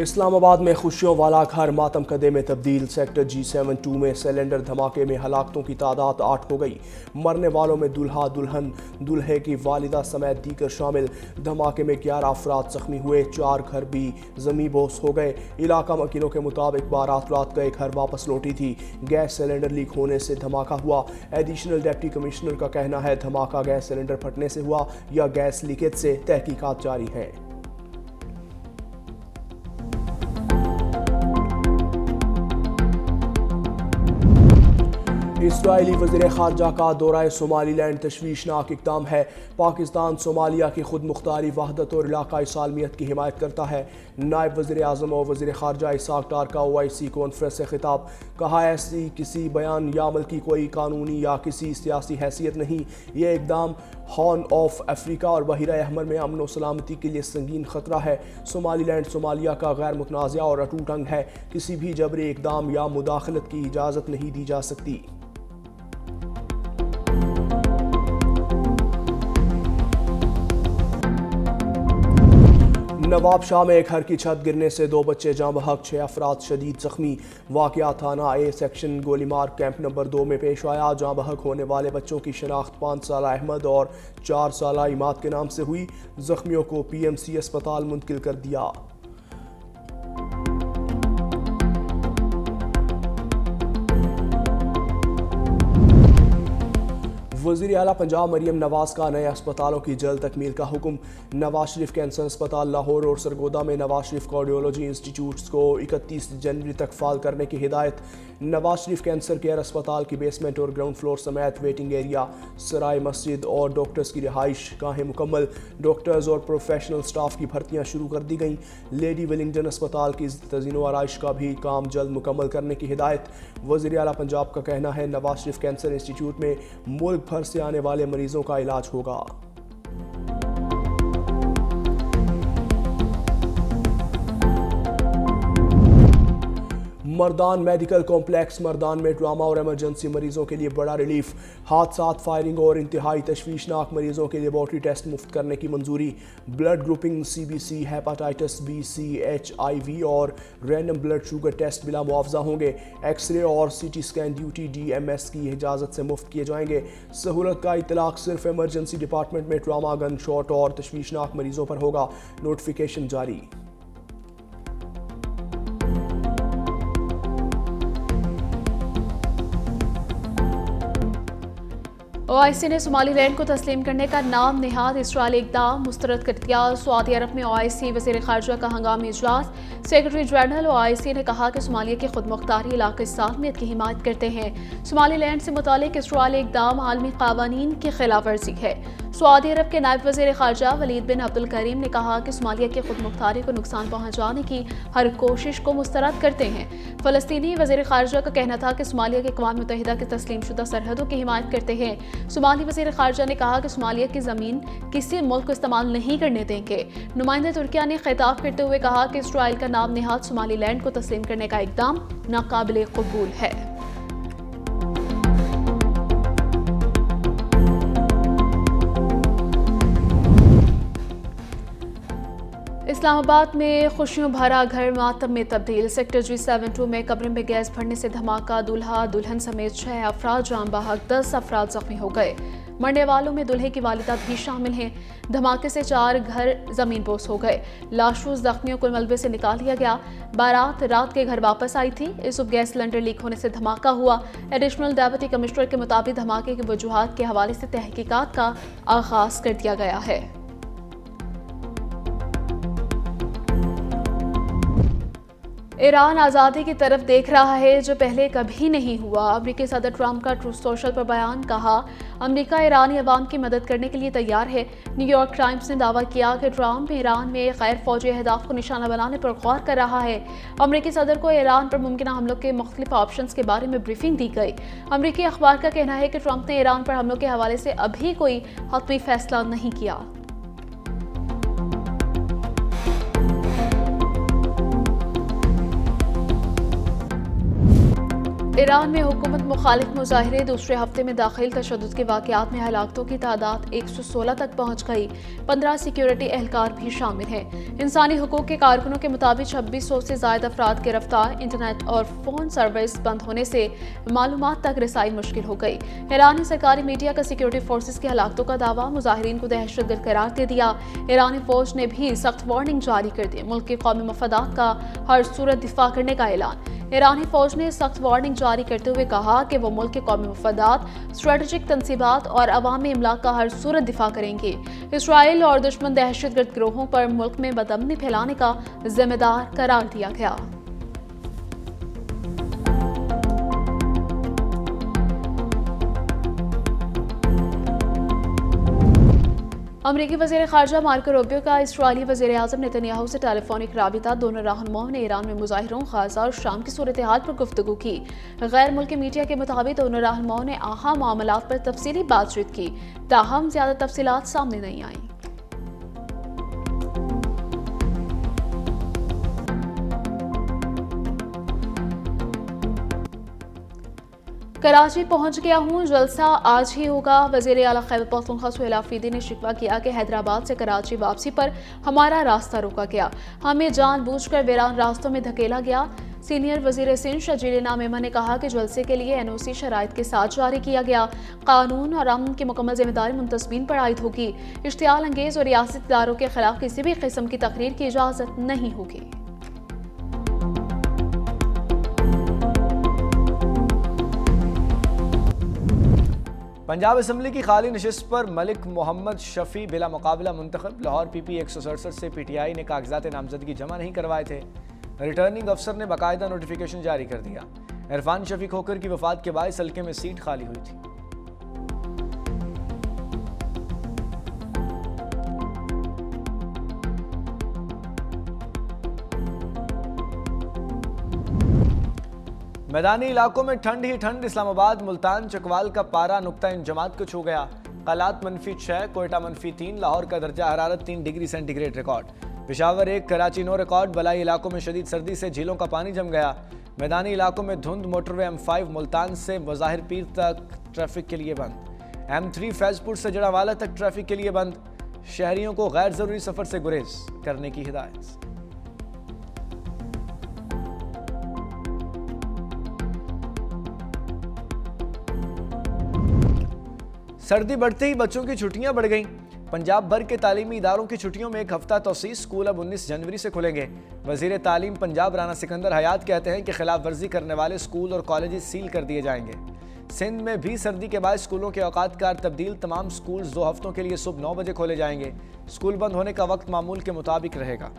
इस्लामाबाद में खुशियों वाला घर मातम कदे में तब्दील। सेक्टर G72 में सिलेंडर धमाके में हलाकतों की तादाद 8 हो गई। मरने वालों में दुल्हा, दुल्हन, दुल्हे की वालिदा समेत दीगर शामिल। धमाके में 11 अफराद जख्मी हुए, 4 घर भी ज़मींदोज़ हो गए। इलाका वकीलों के मुताबिक बारात रात गए घर वापस लौटी थी। गैस सिलेंडर लीक होने से धमाका हुआ। एडिशनल डिप्टी कमिश्नर का कहना है धमाका गैस सिलेंडर फटने से हुआ या गैस लीकेज से। तहकीकात जारी हैं। इस्राईली वज़ीर ख़ारजा का दौरा सोमालीलैंड तशवीशनाक इक़दाम है। पाकिस्तान सोमालिया की खुद मुख्तारी, वहदत और इलाकाई सालमियत की हिमायत करता है। नायब वज़ीर आज़म और वज़ीर ख़ारजा इसाक डार का OIC कॉन्फ्रेंस से खिताब। कहा ऐसी किसी बयान या अमल की कोई कानूनी या किसी सियासी हैसियत नहीं। ये इक़दाम हॉर्न ऑफ अफ्रीका और बहिरा अहमर में अमन और सलामती के लिए संगीन खतरा है। सोमालीलैंड सोमालिया का गैर मुतनाज़ा और अटूट अंग है। किसी भी जबरी इक़दाम या मुदाखलत की इजाज़त नहीं दी जा सकती। नवाब शाह में एक घर की छत गिरने से 2 बच्चे जाँ बहक, 6 अफराद शदीद जख्मी। वाक़या थाना A सेक्शन गोलीमार कैंप नंबर 2 में पेश आया। जाँ बहक होने वाले बच्चों की शनाख्त 5 साला अहमद और 4 साला इमाद के नाम से हुई। जख्मियों को PMC अस्पताल मुंतकिल कर दिया। वज़ीर आला पंजाब मरीम नवाज का नए अस्पतालों की जल्द तकमील का हुक्म। नवाज शरीफ कैंसर अस्पताल लाहौर और सरगोदा में नवाज शरीफ कार्डियोलॉजी इंस्टीट्यूट्स को 31 जनवरी तक फाल करने की हिदायत। नवाज शरीफ कैंसर केयर अस्पताल की बेसमेंट और ग्राउंड फ्लोर समेत वेटिंग एरिया, सराय मस्जिद और डॉक्टर्स की रिहाइश गाहें मुकम्मल। डॉक्टर्स और प्रोफेशनल स्टाफ की भर्तियाँ शुरू कर दी गईं। लेडी वेलिंगटन अस्पताल की तज़ीनो आराइश का भी काम जल्द मुकम्मल करने की हिदायत। वज़ीर आला पंजाब का कहना है नवाज शरीफ कैंसर इंस्टीट्यूट में मुल्क भर से आने वाले मरीजों का इलाज होगा। मर्दान मेडिकल कॉम्प्लेक्स मर्दान में ट्रामा और इमरजेंसी मरीजों के लिए बड़ा रिलीफ। हादसात, फायरिंग और इंतहाई तशवीशनाक मरीजों के लेबॉर्ट्री टेस्ट मुफ्त करने की मंजूरी। Blood grouping CBC, hepatitis B, C, HIV और रैंडम ब्लड शुगर टेस्ट बिला मुआवजा होंगे। एक्सरे और CT स्कैन ड्यूटी DMS की इजाज़त से मुफ्त किए जाएंगे। सहूलत का इतलाक सिर्फ इमरजेंसी डिपार्टमेंट में ट्रामा, गन शॉट और तशवीशनाक मरीजों पर होगा। नोटिफिकेशन जारी। OIC ने सोमालीलैंड को तस्लीम करने का नाम निहाद इसराइली इक़दाम मुस्तरद कर दिया। सऊदी अरब में OIC वज़ीर ख़ारजा का हंगामी इजलास। सेक्रेटरी जनरल OIC ने कहा कि सोमालिया की खुद मुख्तारी इलाक़ाई सालमियत की हिमायत करते हैं। सोमालीलैंड से मुतालिक इसराइली इक़दाम आलमी क़वानीन की खिलाफ वर्जी है। सऊदी अरब के नायब वज़ीर ख़ारजा वलीद बिन अब्दुल करीम ने कहा कि सोमालिया की खुद मुख्तारी को नुकसान पहुँचाने की हर कोशिश को मुस्तरद करते हैं। फ़लस्तीनी वज़ीर ख़ारजा का कहना था कि सोमालिया के अक़वाम मुत्तहिदा की तस्लीम शुदा सरहदों की हिमायत करते हैं। सोमाली वज़ीर ख़ारजा ने कहा कि सोमालिया की ज़मीन किसी मुल्क को इस्तेमाल नहीं करने देंगे। नुमाइंदा तुर्किया ने खिताब करते हुए कहा कि इसराइल का नाम निहाद सोमालीलैंड को तस्लीम करने का इक़दाम नाकाबिले क़बूल है। इस्लामाबाद में खुशियों भरा घर मातम में तब्दील। सेक्टर G72 में कब्र में गैस भरने से धमाका, दुल्हा दुल्हन समेत 6 अफराद जाँ बहक, 10 अफराद जख्मी हो गए। मरने वालों में दुल्हे की वालिदा भी शामिल हैं। धमाके से 4 घर ज़मींदोज़ हो गए। लाशूज़ जख्मियों को मलबे से निकाल लिया गया। बारात रात के घर वापस आई थी। इस गैस सिलेंडर लीक होने से धमाका हुआ। एडिशनल डिप्टी कमिश्नर के मुताबिक धमाके की वजूहात के हवाले से तहकीकात का आगाज़ कर दिया गया है। ईरान आज़ादी की तरफ देख रहा है जो पहले कभी नहीं हुआ। अमेरिकी सदर ट्रंप का ट्रूथ सोशल पर बयान। कहा अमेरिका ईरानी अवाम की मदद करने के लिए तैयार है। न्यूयॉर्क टाइम्स ने दावा किया कि ट्रंप ईरान में गैर फौजी अहदाफ को निशाना बनाने पर गौर कर रहा है। अमेरिकी सदर को ईरान पर मुमकिन हमलों के मुख्तलिफ ऑप्शंस के बारे में ब्रीफिंग दी गई। अमेरिकी अखबार का कहना है कि ट्रंप ने ईरान पर हमलों के हवाले से अभी कोई हतमी फैसला नहीं किया। ईरान में हुकूमत मुखालिफ मुजाहिरे दूसरे हफ्ते में दाखिल। तशद्दुद के वाक़यात में हलाकतों की तादाद 116 तक पहुँच गई। 15 सिक्योरिटी एहलकार भी शामिल हैं। इंसानी हुकूक के कारकुनों के मुताबिक 2600 से ज़ायद अफराद गिरफ्तार। इंटरनेट और फ़ोन सर्विस बंद होने से मालूमात तक रसाई मुश्किल हो गई। ईरानी सरकारी मीडिया का सिक्योरिटी फोर्सेस की हलाकतों का दावा, मुजाहिरीन को दहशतगर्द करार दे दिया। ईरानी फौज ने भी सख्त वार्निंग जारी कर दी। मुल्क के कौमी मफादात का हर सूरत दिफा करने का ऐलान। ईरानी फौज ने सख्त वार्निंग जारी करते हुए कहा कि वो मुल्क के कौमी मफादात, स्ट्रेटेजिक तनसीबात और अवामी इमलाक का हर सूरत दिफा करेंगे। इसराइल और दुश्मन दहशतगर्द गिरोहों पर मुल्क में बदअमनी फैलाने का जिम्मेदार करार दिया गया। अमरीकी वज़ीर ख़ारजा मार्को रूबियो का इस्राईली वज़ीर आज़म नेतन्याहू से टेलीफोनिक राबिता। दोनों रहनुमाओं ने ईरान में मुज़ाहिरों, गाज़ा और शाम की सूरत हाल पर गुफ्तगू की। गैर मुल्की मीडिया के मुताबिक दोनों रहनुमाओं ने अहम मामलात पर तफसीली बातचीत की, ताहम ज़्यादा तफसीलात सामने नहीं आईं। कराची पहुंच गया हूं, जलसा आज ही होगा। वज़ीर आला खैबर पख्तूनख्वा सुहेल आफरीदी ने शिकवा किया कि हैदराबाद से कराची वापसी पर हमारा रास्ता रोका गया, हमें जानबूझकर वीरान रास्तों में धकेला गया। सीनियर वज़ीर सिंध शजील नामेमा ने कहा कि जलसे के लिए NOC शराइत के साथ जारी किया गया। कानून और अमन की मुकम्मल जिम्मेदारी मुंतसबीन पर आयद होगी। इश्तियाल अंगेज और रियासती इदारों के खिलाफ किसी भी किस्म की तकरीर की इजाज़त नहीं होगी। पंजाब असम्बली की खाली नशिस्त पर मलिक मोहम्मद शफी बिला मुकाबला मुंतखब। लाहौर PP 167 से PTI ने कागजात नामजदगी जमा नहीं करवाए थे। रिटर्निंग अफसर ने बाकायदा नोटिफिकेशन जारी कर दिया। इरफान शफी खोकर की वफात के बायस हल्के में सीट खाली हुई थी। मैदानी इलाकों में ठंड ही ठंड। इस्लामाबाद, मुल्तान, चकवाल का पारा नुक्ता इंजमात को छू गया। कलात -6, कोयटा -3, लाहौर का दर्जा हरारत 3 degree centigrade record. Peshawar 1, Karachi 9 record. बलाई इलाकों में शदीद सर्दी से झीलों का पानी जम गया। मैदानी इलाकों में धुंध। मोटरवे M5 मुल्तान से मज़ाहिर पीर तक ट्रैफिक के लिए बंद। M3 फैजपुर से जड़ावाला तक ट्रैफिक के लिए बंद। शहरियों को गैर ज़रूरी सफ़र से गुरेज करने की हिदायत। सर्दी बढ़ते ही बच्चों की छुट्टियां बढ़ गईं। पंजाब भर के तालीमी इदारों की छुट्टियों में एक हफ्ता तौसीह। स्कूल अब 19 जनवरी से खुलेंगे। वज़ीर तालीम पंजाब राना सिकंदर हयात कहते हैं कि खिलाफ वर्जी करने वाले स्कूल और कॉलेज सील कर दिए जाएंगे। सिंध में भी सर्दी के बाद स्कूलों के औकात कार तब्दील। तमाम स्कूल 2 हफ्तों के लिए सुबह 9 बजे खोले जाएंगे। स्कूल बंद होने का वक्त मामूल के मुताबिक रहेगा।